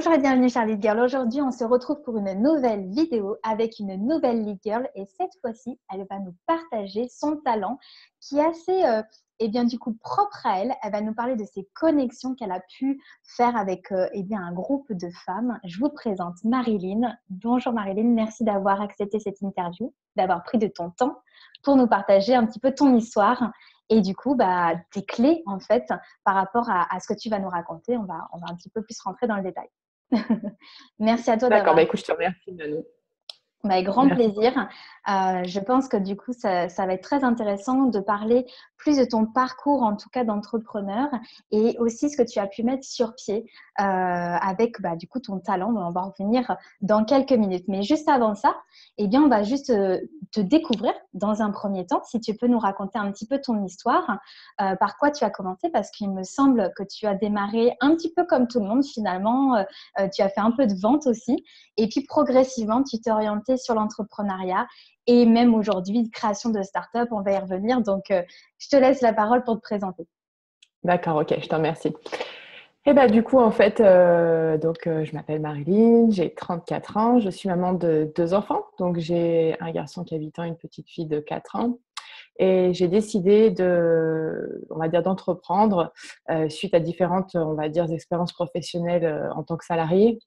Bonjour et bienvenue Charlie Girl. Aujourd'hui, on se retrouve pour une nouvelle vidéo avec une nouvelle lead girl et cette fois-ci, elle va nous partager son talent qui est assez du coup propre à elle. Elle va nous parler de ses connexions qu'elle a pu faire avec un groupe de femmes. Je vous présente Marilyn. Bonjour Marilyn, merci d'avoir accepté cette interview, d'avoir pris de ton temps pour nous partager un petit peu ton histoire. Et du coup, tes clés, en fait, par rapport à ce que tu vas nous raconter, on va un petit peu plus rentrer dans le détail. Merci à toi D'accord, d'avoir. écoute, je te remercie, Manon. Avec grand Merci. plaisir. Je pense que du coup, ça va être très intéressant de parler plus de ton parcours, en tout cas d'entrepreneur, et aussi ce que tu as pu mettre sur pied avec du coup ton talent. On va en revenir dans quelques minutes. Mais juste avant ça, on va juste te découvrir dans un premier temps. Si tu peux nous raconter un petit peu ton histoire, par quoi tu as commencé, parce qu'il me semble que tu as démarré un petit peu comme tout le monde finalement. Tu as fait un peu de vente aussi. Et puis, progressivement, tu t'es orienté sur l'entrepreneuriat et même aujourd'hui, création de start-up. On va y revenir. Donc, je te laisse la parole pour te présenter. D'accord, ok, je te remercie. Et du coup, en fait, je m'appelle Marilyn, j'ai 34 ans, je suis maman de 2 enfants. Donc, j'ai un garçon qui a 8 ans et une petite fille de 4 ans. Et j'ai décidé d'entreprendre suite à différentes, expériences professionnelles en tant que salariée.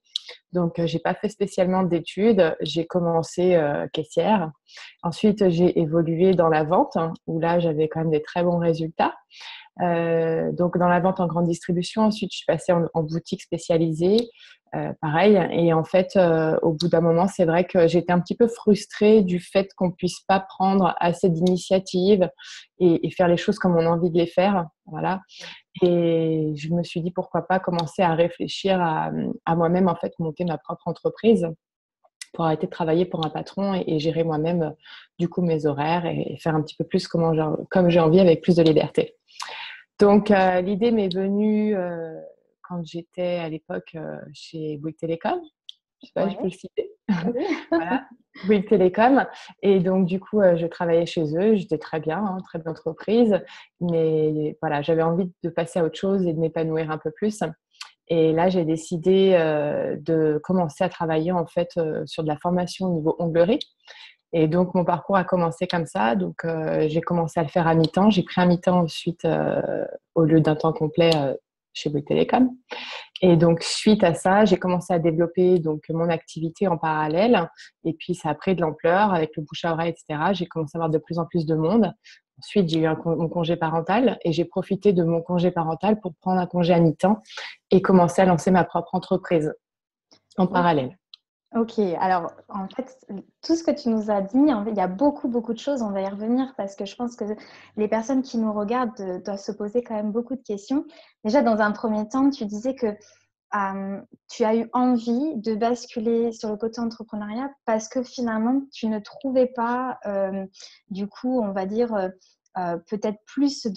Donc, j'ai pas fait spécialement d'études. J'ai commencé caissière. Ensuite, j'ai évolué dans la vente, hein, où là, j'avais quand même des très bons résultats. Donc, dans la vente en grande distribution. Ensuite, je suis passée en boutique spécialisée. Pareil. Et en fait, au bout d'un moment, c'est vrai que j'étais un petit peu frustrée du fait qu'on puisse pas prendre assez d'initiatives et faire les choses comme on a envie de les faire. Voilà. Et je me suis dit pourquoi pas commencer à réfléchir à moi-même, en fait, monter ma propre entreprise pour arrêter de travailler pour un patron et gérer moi-même du coup mes horaires et faire un petit peu plus comme j'ai envie avec plus de liberté. Donc l'idée m'est venue quand j'étais à l'époque chez Bouygues Télécom. Je sais pas, je peux Ouais. le citer. Oui. Voilà, Bouygues Télécom. Et donc, du coup, je travaillais chez eux. J'étais très bien, hein, très bonne entreprise. Mais voilà, j'avais envie de passer à autre chose et de m'épanouir un peu plus. Et là, j'ai décidé de commencer à travailler en fait sur de la formation au niveau onglerie. Et donc, mon parcours a commencé comme ça. Donc, j'ai commencé à le faire à mi-temps. J'ai pris un mi-temps ensuite au lieu d'un temps complet chez Bouygues Télécom. Et donc, suite à ça, j'ai commencé à développer donc mon activité en parallèle. Et puis, ça a pris de l'ampleur avec le bouche à oreille, etc. J'ai commencé à avoir de plus en plus de monde. Ensuite, j'ai eu mon congé parental et j'ai profité de mon congé parental pour prendre un congé à mi-temps et commencer à lancer ma propre entreprise en parallèle. Ok, alors en fait, tout ce que tu nous as dit, il y a beaucoup, beaucoup de choses, on va y revenir parce que je pense que les personnes qui nous regardent doivent se poser quand même beaucoup de questions. Déjà, dans un premier temps, tu disais que tu as eu envie de basculer sur le côté entrepreneuriat parce que finalement, tu ne trouvais pas, du coup, on va dire, peut-être plus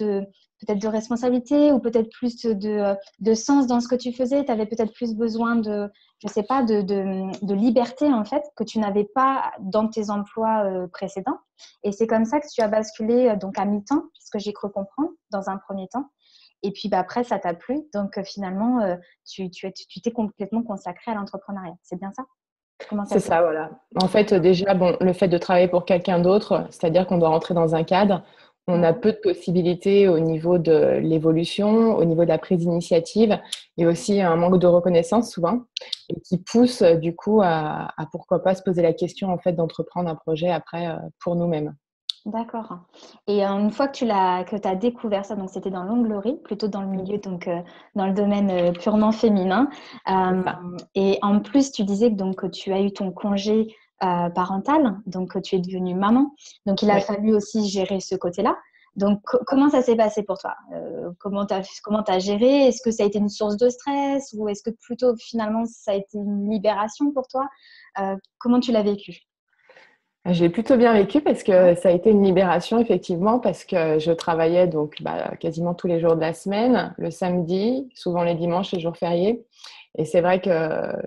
peut-être de responsabilité ou peut-être plus de sens dans ce que tu faisais. Tu avais peut-être plus besoin de, je sais pas, de liberté en fait, que tu n'avais pas dans tes emplois précédents. Et c'est comme ça que tu as basculé donc à mi-temps, ce que j'ai cru comprendre dans un premier temps. Et puis après, ça t'a plu. Donc finalement, tu t'es complètement consacré à l'entrepreneuriat. C'est bien ça? Comment ça C'est s'est fait? ça, voilà. En fait, déjà, bon, le fait de travailler pour quelqu'un d'autre, c'est-à-dire qu'on doit rentrer dans un cadre, on a Ouais. peu de possibilités au niveau de l'évolution, au niveau de la prise d'initiative, et aussi un manque de reconnaissance souvent, et qui pousse du coup à pourquoi pas se poser la question en fait d'entreprendre un projet après pour nous-mêmes. D'accord. Et une fois que tu as découvert ça, donc c'était dans l'onglerie, plutôt dans le milieu, donc dans le domaine purement féminin. C'est Euh, ça. et en plus, tu disais que donc tu as eu ton congé parental, donc tu es devenue maman. Donc il a Oui. fallu aussi gérer ce côté-là. Donc comment ça s'est passé pour toi? Comment t'as géré? Est-ce que ça a été une source de stress ou est-ce que plutôt finalement ça a été une libération pour toi? Comment tu l'as vécu? J'ai plutôt bien vécu parce Ouais. que ça a été une libération, effectivement, parce que je travaillais donc quasiment tous les jours de la semaine, le samedi, souvent les dimanches, les jours fériés. Et c'est vrai que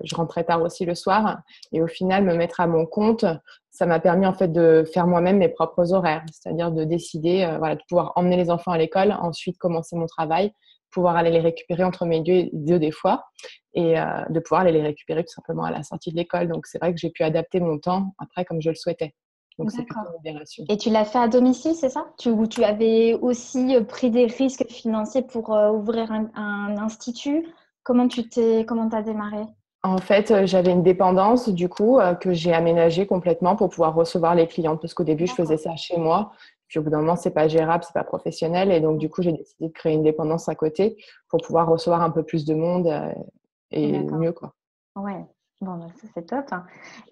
je rentrais tard aussi le soir. Et au final, me mettre à mon compte, ça m'a permis en fait de faire moi-même mes propres horaires, c'est-à-dire de décider, voilà, de pouvoir emmener les enfants à l'école, ensuite commencer mon travail pouvoir aller les récupérer entre mes deux des fois et de pouvoir aller les récupérer tout simplement à la sortie de l'école. Donc, c'est vrai que j'ai pu adapter mon temps après comme je le souhaitais. Donc, c'est plutôt D'accord. une libération. Et tu l'as fait à domicile, c'est ça? Ou tu avais aussi pris des risques financiers pour ouvrir un institut? Comment t'as démarré? En fait, j'avais une dépendance du coup que j'ai aménagée complètement pour pouvoir recevoir les clientes parce qu'au début, je faisais D'accord. ça chez moi. Puis au bout d'un moment, c'est pas gérable, c'est pas professionnel et donc du coup, j'ai décidé de créer une dépendance à côté pour pouvoir recevoir un peu plus de monde et D'accord. mieux quoi. Ouais. Bon, bah, ça c'est top, hein.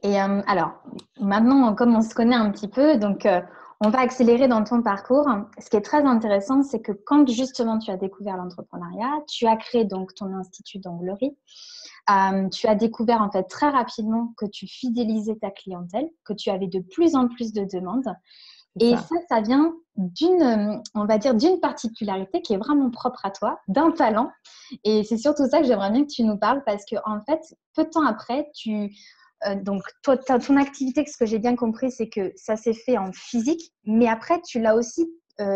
Et alors, maintenant, comme on se connaît un petit peu, donc on va accélérer dans ton parcours. Ce qui est très intéressant, c'est que quand justement tu as découvert l'entrepreneuriat, tu as créé donc ton institut d'onglerie. Tu as découvert en fait très rapidement que tu fidélisais ta clientèle, que tu avais de plus en plus de demandes. C'est Et ça. ça vient on va dire, d'une particularité qui est vraiment propre à toi, d'un talent. Et c'est surtout ça que j'aimerais bien que tu nous parles parce que, en fait, peu de temps après, donc, toi, ton activité, ce que j'ai bien compris, c'est que ça s'est fait en physique, mais après, tu l'as aussi,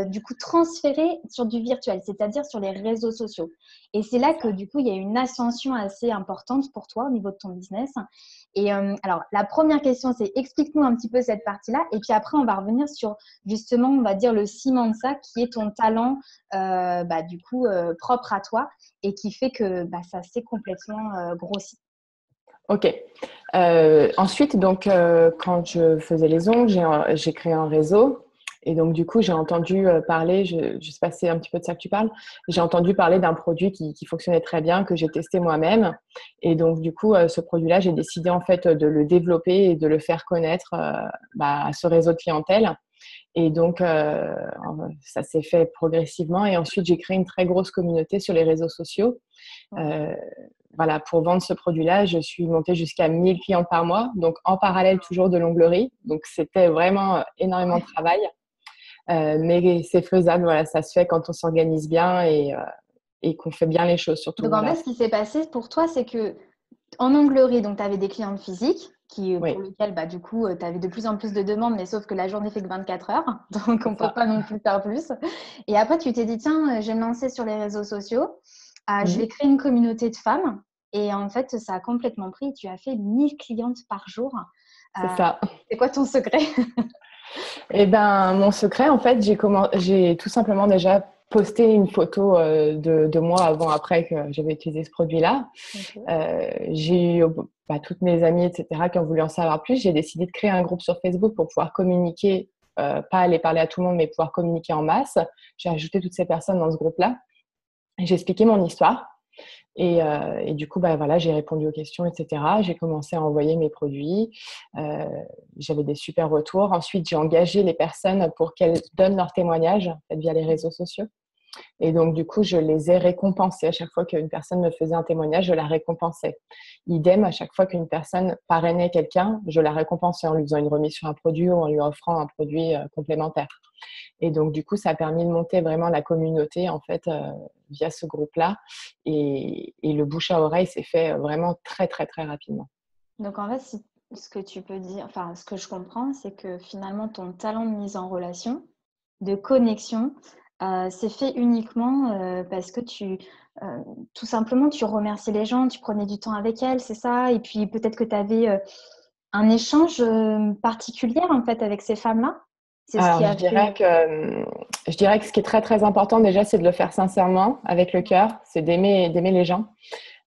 du coup, transféré sur du virtuel, c'est-à-dire sur les réseaux sociaux. Et c'est là que, du coup, il y a une ascension assez importante pour toi au niveau de ton business. Et alors, la première question, c'est explique-nous un petit peu cette partie-là. Et puis après, on va revenir sur, justement, on va dire le ciment de ça, qui est ton talent, du coup, propre à toi et qui fait que ça s'est complètement grossi. Ok. Ensuite, donc, quand je faisais les ongles, j'ai créé un réseau. Et donc, du coup, j'ai entendu parler, je sais pas si c'est un petit peu de ça que tu parles, j'ai entendu parler d'un produit qui fonctionnait très bien, que j'ai testé moi-même. Et donc, du coup, ce produit-là, j'ai décidé en fait de le développer et de le faire connaître à ce réseau de clientèle. Et donc, ça s'est fait progressivement. Et ensuite, j'ai créé une très grosse communauté sur les réseaux sociaux. Ouais. Euh, voilà, pour vendre ce produit-là, je suis montée jusqu'à 1000 clients par mois, donc en parallèle toujours de l'onglerie. Donc, c'était vraiment énormément de travail, mais c'est faisable. Voilà, ça se fait quand on s'organise bien et qu'on fait bien les choses, surtout. Donc, en fait, Voilà. ce qui s'est passé pour toi, c'est que en onglerie, donc tu avais des clientes physiques Oui, pour lesquelles, du coup, tu avais de plus en plus de demandes, mais sauf que la journée fait que 24 heures, donc on c'est ne peut ça. pas non plus faire plus. Et après, tu t'es dit, tiens, je vais me lancer sur les réseaux sociaux, je vais Mhm. créer une communauté de femmes. Et en fait, ça a complètement pris. Tu as fait 1000 clientes par jour. C'est Euh, ça. c'est quoi ton secret? Eh ben, mon secret, en fait, j'ai tout simplement déjà posté une photo de moi avant-après que j'avais utilisé ce produit-là. Ok. J'ai eu toutes mes amies, etc., qui ont voulu en savoir plus. J'ai décidé de créer un groupe sur Facebook pour pouvoir communiquer, pas aller parler à tout le monde, mais pouvoir communiquer en masse. J'ai ajouté toutes ces personnes dans ce groupe-là. J'ai expliqué mon histoire. Et du coup, voilà, j'ai répondu aux questions, etc. J'ai commencé à envoyer mes produits. Euh, J'avais des super retours. Ensuite, j'ai engagé les personnes pour qu'elles donnent leur témoignage en fait, via les réseaux sociaux. Et donc, du coup, je les ai récompensées. À chaque fois qu'une personne me faisait un témoignage, je la récompensais. Idem, à chaque fois qu'une personne parrainait quelqu'un, je la récompensais en lui faisant une remise sur un produit ou en lui offrant un produit complémentaire. Et donc, du coup, ça a permis de monter vraiment la communauté, en fait, via ce groupe-là. Et le bouche à oreille s'est fait vraiment très, très, très rapidement. Donc, en fait, ce que tu peux dire, enfin, ce que je comprends, c'est que finalement, ton talent de mise en relation, de connexion, c'est fait uniquement parce que euh, tout simplement, tu remerciais les gens, tu prenais du temps avec elles, c'est ça? Et puis peut-être que tu avais un échange particulier en fait avec ces femmes-là. C'est ce Alors, qui a fait. je dirais que ce qui est très, très important déjà, c'est de le faire sincèrement, avec le cœur, c'est d'aimer les gens.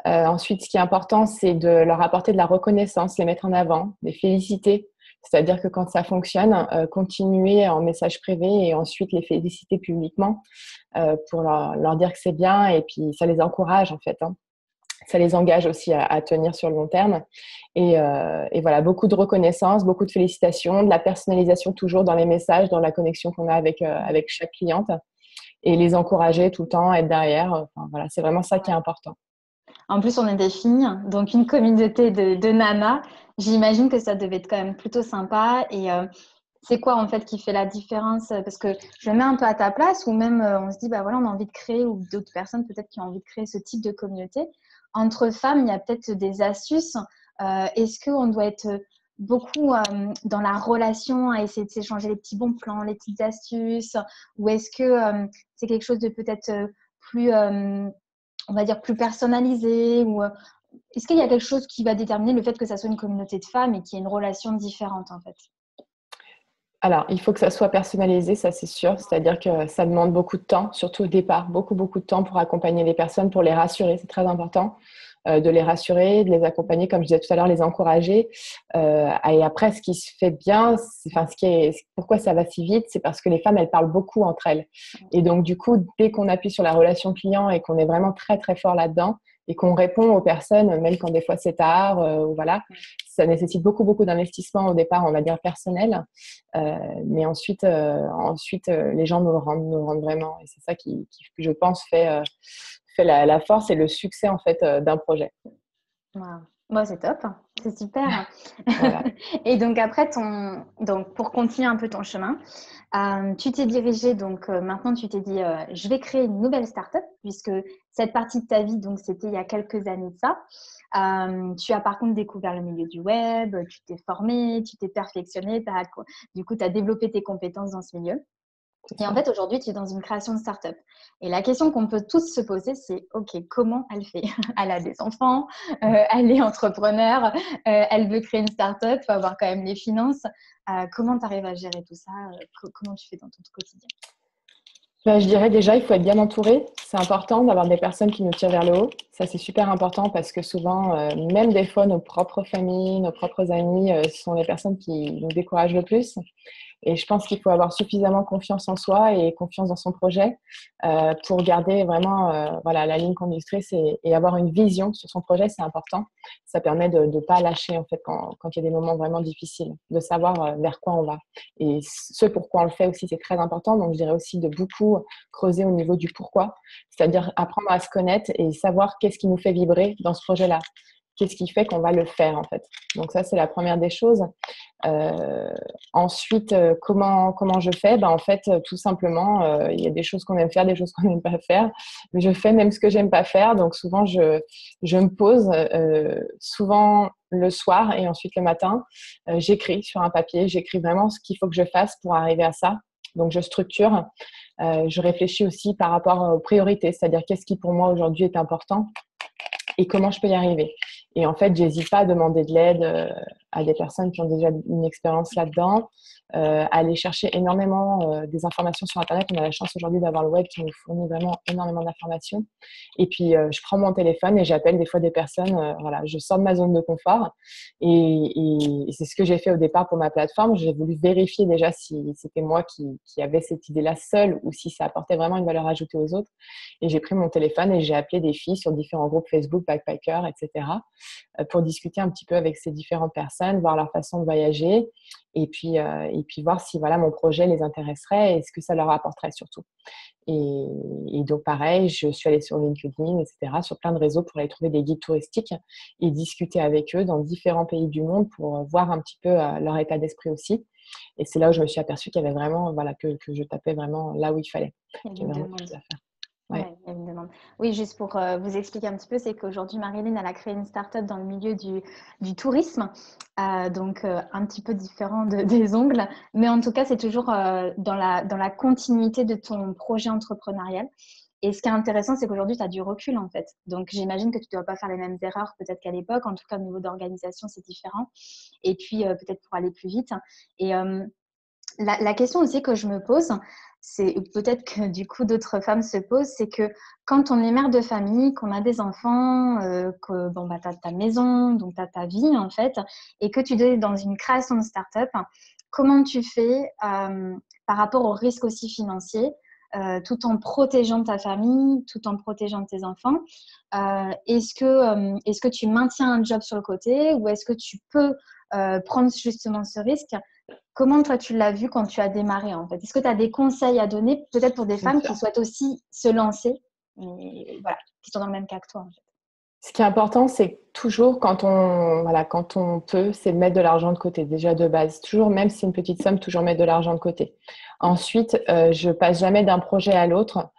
Ensuite, ce qui est important, c'est de leur apporter de la reconnaissance, les mettre en avant, les féliciter. C'est-à-dire que quand ça fonctionne, continuer en message privé et ensuite les féliciter publiquement pour leur dire que c'est bien et puis ça les encourage en fait. Hein. Ça les engage aussi à tenir sur le long terme. Et voilà, beaucoup de reconnaissance, beaucoup de félicitations, de la personnalisation toujours dans les messages, dans la connexion qu'on a avec chaque cliente et les encourager tout le temps, être derrière. Enfin, voilà, c'est vraiment ça qui est important. En plus, on est des filles, donc une communauté de nanas. J'imagine que ça devait être quand même plutôt sympa. Et c'est quoi en fait qui fait la différence? Parce que je me mets un peu à ta place, ou même on se dit, bah voilà, on a envie de créer, ou d'autres personnes peut-être qui ont envie de créer ce type de communauté. Entre femmes, il y a peut-être des astuces. Est-ce qu'on doit être beaucoup dans la relation, à essayer de s'échanger les petits bons plans, les petites astuces, ou est-ce que c'est quelque chose de peut-être plus, on va dire, plus personnalisé ou est-ce qu'il y a quelque chose qui va déterminer le fait que ça soit une communauté de femmes et qu'il y ait une relation différente en fait? Alors, il faut que ça soit personnalisé, ça c'est sûr. C'est-à-dire que ça demande beaucoup de temps, surtout au départ, beaucoup, beaucoup de temps pour accompagner les personnes, pour les rassurer. C'est très important de les rassurer, de les accompagner, comme je disais tout à l'heure, les encourager. Et après, ce qui se fait bien, pourquoi ça va si vite, c'est parce que les femmes, elles parlent beaucoup entre elles. Et donc, du coup, dès qu'on appuie sur la relation client et qu'on est vraiment très, très fort là-dedans, et qu'on répond aux personnes, même quand des fois c'est tard, voilà, ça nécessite beaucoup, beaucoup d'investissement au départ, on va dire personnel. Mais ensuite, les gens nous le rendent vraiment. Et c'est ça qui je pense, fait la force et le succès en fait d'un projet. Wow. Bon, c'est top, c'est super. Voilà. Et donc après, donc, pour continuer un peu ton chemin, tu t'es dirigé, donc maintenant tu t'es dit, je vais créer une nouvelle start-up, puisque cette partie de ta vie, donc c'était il y a quelques années de ça. Tu as par contre découvert le milieu du web, tu t'es formé, tu t'es perfectionné, du coup, tu as développé tes compétences dans ce milieu. Et en fait, aujourd'hui, tu es dans une création de start-up. Et la question qu'on peut tous se poser, c'est OK, comment elle fait? Elle a des enfants, elle est entrepreneur, elle veut créer une start-up, il faut avoir quand même les finances. Comment tu arrives à gérer tout ça? Comment tu fais dans ton quotidien? Ben, je dirais déjà, il faut être bien entouré. C'est important d'avoir des personnes qui nous tirent vers le haut. Ça, c'est super important parce que souvent, même des fois, nos propres familles, nos propres amis, sont les personnes qui nous découragent le plus. Et je pense qu'il faut avoir suffisamment confiance en soi et confiance dans son projet pour garder vraiment voilà, la ligne conductrice et avoir une vision sur son projet, c'est important. Ça permet de ne pas lâcher en fait quand il y a des moments vraiment difficiles, de savoir vers quoi on va. Et ce pourquoi on le fait aussi, c'est très important. Donc, je dirais aussi de beaucoup creuser au niveau du pourquoi, c'est-à-dire apprendre à se connaître et savoir qu'est-ce qui nous fait vibrer dans ce projet-là. Qu'est-ce qui fait qu'on va le faire en fait. Donc ça, c'est la première des choses. Ensuite, comment je fais? En fait, tout simplement, il y a des choses qu'on aime faire, des choses qu'on n'aime pas faire. Mais je fais même ce que j'aime pas faire. Donc souvent, je me pose, souvent le soir et ensuite le matin. J'écris sur un papier. J'écris vraiment ce qu'il faut que je fasse pour arriver à ça. Donc je structure. Je réfléchis aussi par rapport aux priorités, c'est-à-dire qu'est-ce qui pour moi aujourd'hui est important et comment je peux y arriver. Et en fait, j'hésite pas à demander de l'aide à des personnes qui ont déjà une expérience là-dedans, à aller chercher énormément des informations sur Internet. On a la chance aujourd'hui d'avoir le web qui nous fournit vraiment énormément d'informations. Et puis, je prends mon téléphone et j'appelle des fois des personnes. Voilà, je sors de ma zone de confort. Et c'est ce que j'ai fait au départ pour ma plateforme. J'ai voulu vérifier déjà si c'était moi qui avait cette idée-là seule ou si ça apportait vraiment une valeur ajoutée aux autres. Et j'ai pris mon téléphone et j'ai appelé des filles sur différents groupes Facebook, backpackers, etc., pour discuter un petit peu avec ces différentes personnes, voir leur façon de voyager et puis voir si voilà, mon projet les intéresserait et ce que ça leur apporterait surtout. Et donc, pareil, je suis allée sur LinkedIn, etc., sur plein de réseaux pour aller trouver des guides touristiques et discuter avec eux dans différents pays du monde pour voir un petit peu leur état d'esprit aussi. Et c'est là où je me suis aperçue qu'il y avait vraiment, voilà, que je tapais vraiment là où il fallait. Il y Qu'il y a avait une vraiment quelque demande. chose à faire. Ouais, Ouais. il y a une demande. Oui, juste pour vous expliquer un petit peu, c'est qu'aujourd'hui, Marilyn, elle a créé une start-up dans le milieu du tourisme, donc un petit peu différent des ongles, mais en tout cas, c'est toujours dans la continuité de ton projet entrepreneurial. Et ce qui est intéressant, c'est qu'aujourd'hui, tu as du recul, en fait. Donc, j'imagine que tu ne dois pas faire les mêmes erreurs peut-être qu'à l'époque. En tout cas, au niveau d'organisation, c'est différent. Et puis, peut-être pour aller plus vite. Et la question aussi que je me pose, c'est peut-être que du coup d'autres femmes se posent, c'est que quand on est mère de famille, qu'on a des enfants, que bon, bah, tu as ta maison, donc tu as ta vie en fait, et que tu es dans une création de start-up, comment tu fais par rapport au risque aussi financier, tout en protégeant ta famille, tout en protégeant tes enfants? Est-ce que tu maintiens un job sur le côté ou est-ce que tu peux prendre justement ce risque? Comment toi tu l'as vu quand tu as démarré en fait? Est-ce que tu as des conseils à donner peut-être pour des Bien femmes qui sûr. souhaitent aussi se lancer, mais voilà, qui sont dans le même cas que toi en fait? Ce qui est important, c'est toujours quand on peut, c'est de mettre de l'argent de côté déjà de base. Toujours, même si c'est une petite somme, toujours mettre de l'argent de côté. Ensuite, je passe jamais d'un projet à l'autre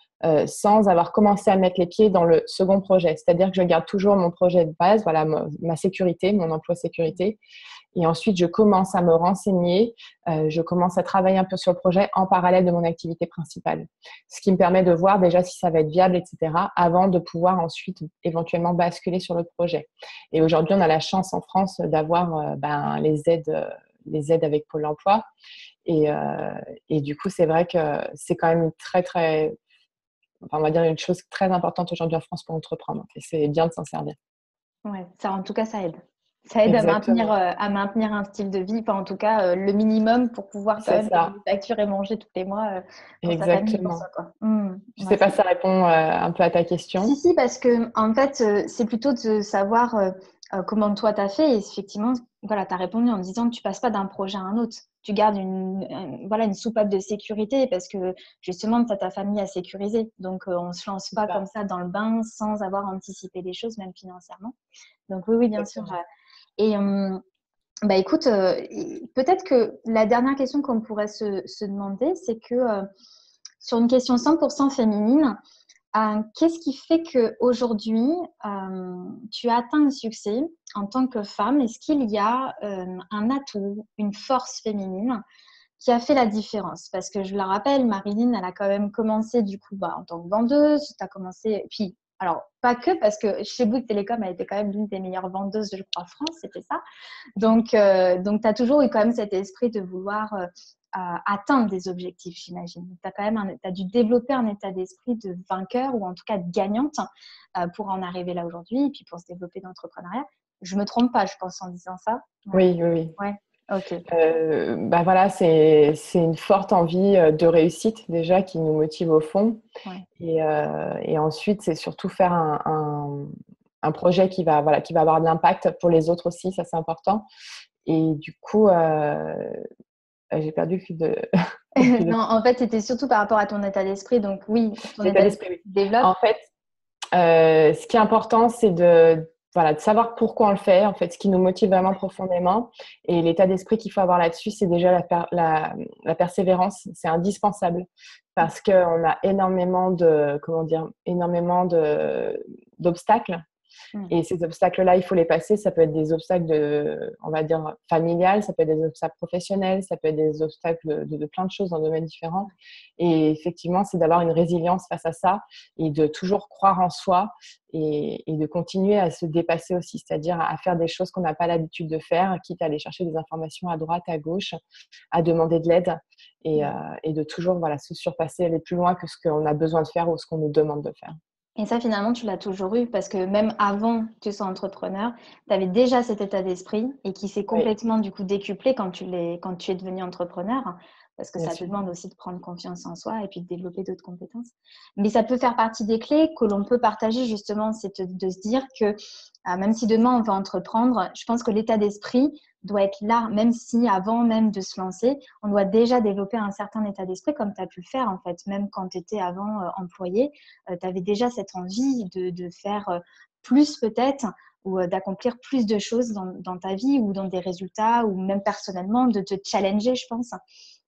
sans avoir commencé à mettre les pieds dans le second projet. C'est-à-dire que je garde toujours mon projet de base, voilà, ma sécurité, mon emploi sécurité. Et ensuite, je commence à me renseigner, je commence à travailler un peu sur le projet en parallèle de mon activité principale. Ce qui me permet de voir déjà si ça va être viable, etc., avant de pouvoir ensuite éventuellement basculer sur l'autre projet. Et aujourd'hui, on a la chance en France d'avoir les aides avec Pôle emploi. Et du coup, c'est vrai que c'est quand même une on va dire une chose très importante aujourd'hui en France pour entreprendre. Et c'est bien de s'en servir. Ouais, ça, en tout cas, ça aide. Ça aide Exactement. à maintenir un style de vie, enfin, en tout cas, le minimum pour pouvoir quand C'est même payer ça. les factures et manger tous les mois pour sa famille et pour Exactement. soi, quoi. Je Ouais, sais pas c'est si ça répond un peu à ta Si, question. si, parce que en fait, c'est plutôt de savoir comment toi t'as fait. Et effectivement, voilà, tu as répondu en disant que tu passes pas d'un projet à un autre. Tu gardes voilà, une soupape de sécurité parce que justement, tu as ta famille à sécuriser. Donc, on se lance C'est pas comme ça. ça dans le bain sans avoir anticipé les choses, même financièrement. Donc, oui, oui, bien sûr. Exactement. Et bah, écoute, peut-être que la dernière question qu'on pourrait se demander, c'est que sur une question 100% féminine, qu'est-ce qui fait qu'aujourd'hui, tu as atteint le succès en tant que femme? Est-ce qu'il y a un atout, une force féminine qui a fait la différence? Parce que je la rappelle, Marilyn, elle a quand même commencé du coup en tant que vendeuse. Tu as commencé, puis, alors pas que, parce que chez Bouygues Télécom, elle était quand même l'une des meilleures vendeuses, je crois, en France, c'était ça. Donc tu as toujours eu quand même cet esprit de vouloir atteindre des objectifs, j'imagine. Tu as quand même t'as dû développer un état d'esprit de vainqueur ou en tout cas de gagnante pour en arriver là aujourd'hui et puis pour se développer dans l'entrepreneuriat. Je me trompe pas, je pense, en disant ça. Ouais, Oui, oui, oui. ouais. Ok. Bah voilà, c'est une forte envie de réussite déjà qui nous motive au fond. Ouais. Et ensuite, c'est surtout faire un projet qui va avoir de l'impact pour les autres aussi, ça c'est important. Et du coup, j'ai perdu le fil de, le fil de Non, en fait, c'était surtout par rapport à ton état d'esprit. Donc oui, ton l'état état d'esprit d'esprit. Oui. se développe. En fait, ce qui est important, c'est voilà, de savoir pourquoi on le fait, en fait, ce qui nous motive vraiment profondément. Et l'état d'esprit qu'il faut avoir là-dessus, c'est déjà la persévérance. C'est indispensable parce qu'on a énormément d'obstacles. Mm. Et ces obstacles-là, il faut les passer. Ça peut être des obstacles on va dire, familiales, ça peut être des obstacles professionnels, ça peut être des obstacles de plein de choses dans des domaines différents. Et effectivement, c'est d'avoir une résilience face à ça et de toujours croire en soi et de continuer à se dépasser aussi, c'est-à-dire à faire des choses qu'on n'a pas l'habitude de faire, quitte à aller chercher des informations à droite, à gauche, à demander de l'aide et de toujours voilà, se surpasser, aller plus loin que ce qu'on a besoin de faire ou ce qu'on nous demande de faire. Et ça, finalement, tu l'as toujours eu parce que même avant que tu sois entrepreneur, tu avais déjà cet état d'esprit et qui s'est Oui, complètement du coup décuplé quand quand tu es devenu entrepreneur parce que bien ça te sûr. demande aussi de prendre confiance en soi et puis de développer d'autres compétences. Mais ça peut faire partie des clés que l'on peut partager justement, c'est de se dire que même si demain on va entreprendre, je pense que l'état d'esprit doit être là, même si avant même de se lancer, on doit déjà développer un certain état d'esprit comme tu as pu le faire en fait, même quand tu étais avant employé. Tu avais déjà cette envie de faire plus peut-être ou d'accomplir plus de choses dans ta vie ou dans des résultats ou même personnellement, de te challenger, je pense.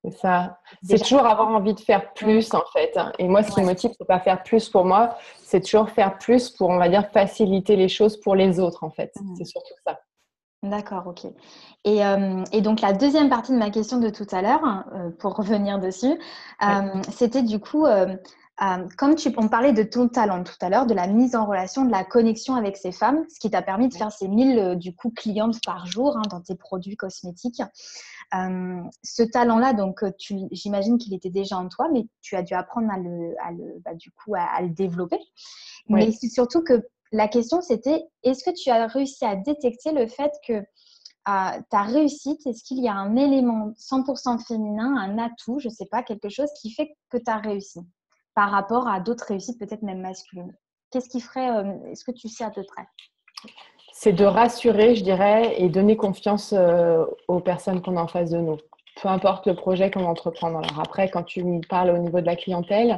C'est ça. C'est Déjà, toujours avoir envie de faire ouais, plus, en fait. Et moi, ce qui me ouais. motive, c'est pas faire plus pour moi, c'est toujours faire plus pour, on va dire, faciliter les choses pour les autres, en fait. C'est Mhm. surtout ça. D'accord, ok. Et donc la deuxième partie de ma question de tout à l'heure, pour revenir dessus, Oui, c'était du coup, comme on parlait de ton talent tout à l'heure, de la mise en relation, de la connexion avec ces femmes, ce qui t'a permis de oui, faire ces 1000 du coup clientes par jour dans tes produits cosmétiques. Ce talent-là, donc j'imagine qu'il était déjà en toi, mais tu as dû apprendre du coup, à le développer. Mais oui. c'est surtout que la question, c'était, est-ce que tu as réussi à détecter le fait que ta réussite, est-ce qu'il y a un élément 100% féminin, un atout, je ne sais pas, quelque chose qui fait que tu as réussi par rapport à d'autres réussites, peut-être même masculines? Qu'est-ce qui ferait, est-ce que tu sais à peu près? C'est de rassurer, je dirais, et donner confiance aux personnes qu'on a en face de nous. Peu importe le projet qu'on va entreprendre. Alors après, quand tu me parles au niveau de la clientèle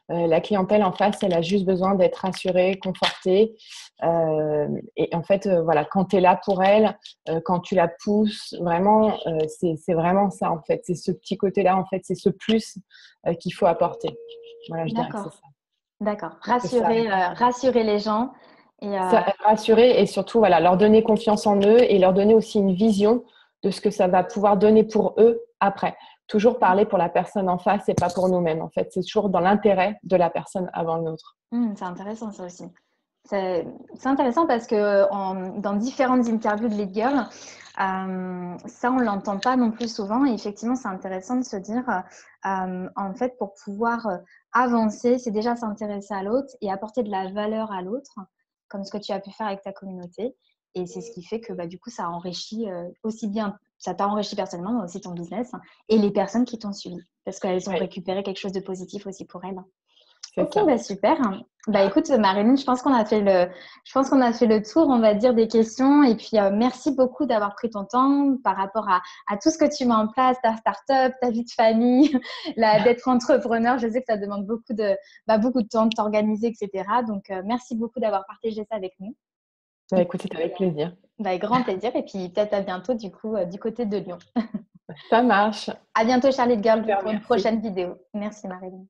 en face, elle a juste besoin d'être rassurée, confortée. Et en fait, voilà, quand tu es là pour elle, quand tu la pousses, vraiment, c'est vraiment ça, en fait. C'est ce petit côté-là, en fait, c'est ce plus qu'il faut apporter. Voilà, je dirais que c'est D'accord, ça. d'accord. Que ça Rassurer les gens et rassurer et surtout voilà, leur donner confiance en eux et leur donner aussi une vision de ce que ça va pouvoir donner pour eux après. Toujours parler pour la personne en face et pas pour nous-mêmes. En fait, c'est toujours dans l'intérêt de la personne avant le nôtre. C'est intéressant ça aussi. C'est intéressant parce que dans différentes interviews de Lead Girl, ça on l'entend pas non plus souvent. Et effectivement, c'est intéressant de se dire, en fait, pour pouvoir avancer, c'est déjà s'intéresser à l'autre et apporter de la valeur à l'autre, comme ce que tu as pu faire avec ta communauté. Et c'est ce qui fait que du coup, ça enrichit aussi bien, ça t'a enrichi personnellement, mais aussi ton business et les personnes qui t'ont suivi, parce qu'elles ont récupéré quelque chose de positif aussi pour elles. Ok, super. Écoute, Marilyn, je pense qu'on a fait le tour, on va dire, des questions. Et puis, merci beaucoup d'avoir pris ton temps par rapport à tout ce que tu mets en place, ta start-up, ta vie de famille, d'être entrepreneur. Je sais que ça demande beaucoup de temps de t'organiser, etc. Donc, merci beaucoup d'avoir partagé ça avec nous. Écoute, c'est avec plaisir. Grand plaisir. Et puis, peut-être à bientôt, du coup, du côté de Lyon. Ça marche. À bientôt, Charlie Girl, pour une prochaine vidéo. Merci, Marilyn.